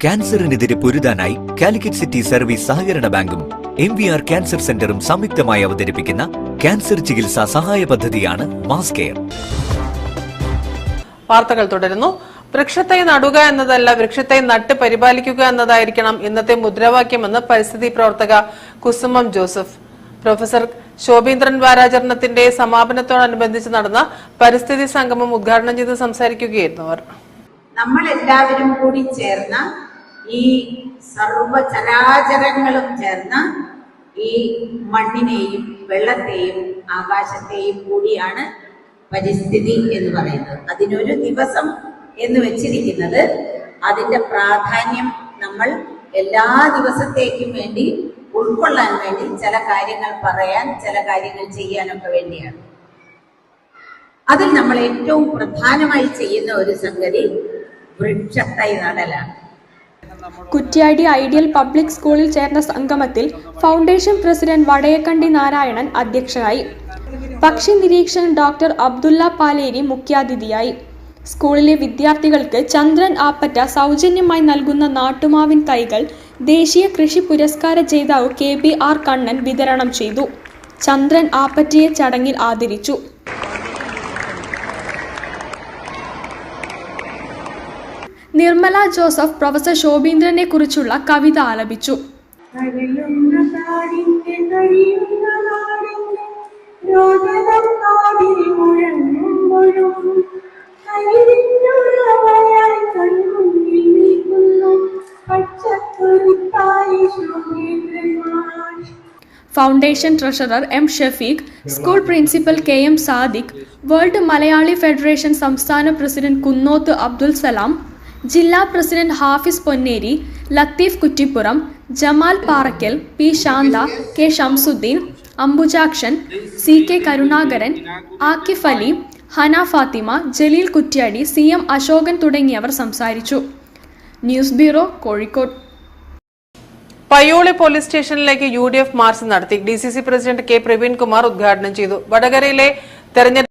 ക്യാൻസറിനെതിരെ പൊരുതാനായി Calicut city service സഹകരണ ബാങ്കും MVR cancer സെന്ററും സംയുക്തമായി അവതരിപ്പിക്കുന്ന ക്യാൻസർ ചികിത്സാ സഹായ പദ്ധതിയാണ് മാസ് കെയർ. വാർത്തകൾ തുടരുന്നു. വൃക്ഷത്തെ നടുക എന്നതല്ല, വൃക്ഷത്തെ നട്ട് പരിപാലിക്കുക എന്നതായിരിക്കണം ഇന്നത്തെ മുദ്രാവാക്യമെന്ന് പരിസ്ഥിതി പ്രവർത്തക കുസുമം ജോസഫ്. പ്രൊഫസർ ശോഭീന്ദ്രൻ വാരാചരണത്തിന്റെ സമാപനത്തോടനുബന്ധിച്ച് നടന്ന പരിസ്ഥിതി സംഗമം ഉദ്ഘാടനം ചെയ്ത് സംസാരിക്കുകയായിരുന്നു അവർ. നമ്മളെല്ലാവരും കൂടി ചേർന്ന ഈ സർവചരാചരങ്ങളും ചേർന്ന ഈ മണ്ണിനെയും വെള്ളത്തെയും ആകാശത്തെയും കൂടിയാണ് പരിസ്ഥിതി എന്ന് പറയുന്നത്. അതിനൊരു ദിവസം എന്ന് വെച്ചിരിക്കുന്നത് അതിന്റെ പ്രാധാന്യം നമ്മൾ എല്ലാ ദിവസത്തേക്കും വേണ്ടി ഉൾക്കൊള്ളാൻ വേണ്ടി ചില കാര്യങ്ങൾ പറയാൻ, ചില കാര്യങ്ങൾ ചെയ്യാനൊക്കെ വേണ്ടിയാണ്. അതിൽ നമ്മൾ ഏറ്റവും പ്രധാനമായി ചെയ്യുന്ന ഒരു സംഗതി വൃക്ഷത്തൈ നടലാണ്. കുറ്റ്യാടി ഐഡിയൽ പബ്ലിക് സ്കൂളിൽ ചേർന്ന സംഗമത്തിൽ ഫൗണ്ടേഷൻ പ്രസിഡന്റ് വടയക്കണ്ടി നാരായണൻ അധ്യക്ഷനായി. പക്ഷി നിരീക്ഷകൻ ഡോക്ടർ അബ്ദുള്ള പാലേരി മുഖ്യാതിഥിയായി. സ്കൂളിലെ വിദ്യാർത്ഥികൾക്ക് ചന്ദ്രൻ ആപ്പറ്റ സൗജന്യമായി നൽകുന്ന നാട്ടുമാവിൻ തൈകൾ ദേശീയ കൃഷി പുരസ്കാര ജേതാവ് KBR കണ്ണൻ വിതരണം ചെയ്തു. ചന്ദ്രൻ ആപ്പറ്റയെ ചടങ്ങിൽ ആദരിച്ചു. നിർമ്മല ജോസഫ് പ്രൊഫസർ ശോഭീന്ദ്രനെ കുറിച്ചുള്ള കവിത ആലപിച്ചു. Foundation treasurer M. Shafeeq, school principal KM. Sadiq, world Malayali federation സംസ്ഥാന പ്രസിഡന്റ് കുന്നോത്ത് അബ്ദുൽ സലാം, ജില്ലാ president Hafis Ponneri, Latheef Kuttippuram, Jamal Parakkal, P. Shantha, K. Shamsuddin, Ambujakshan, CK. Karunakaran, Aakif Ali, Hana Fathima, Jaleel Kuttiady, CM. Ashokan തുടങ്ങിയവർ സംസാരിച്ചു. News bureau, Kozhikode. Payyoli police സ്റ്റേഷനിലേക്ക് UDF മാർച്ച് നടത്തി. DCC president K. Praveen Kumar ഉദ്ഘാടനം ചെയ്തു. വടകരയിലെ തെരഞ്ഞെടുപ്പ്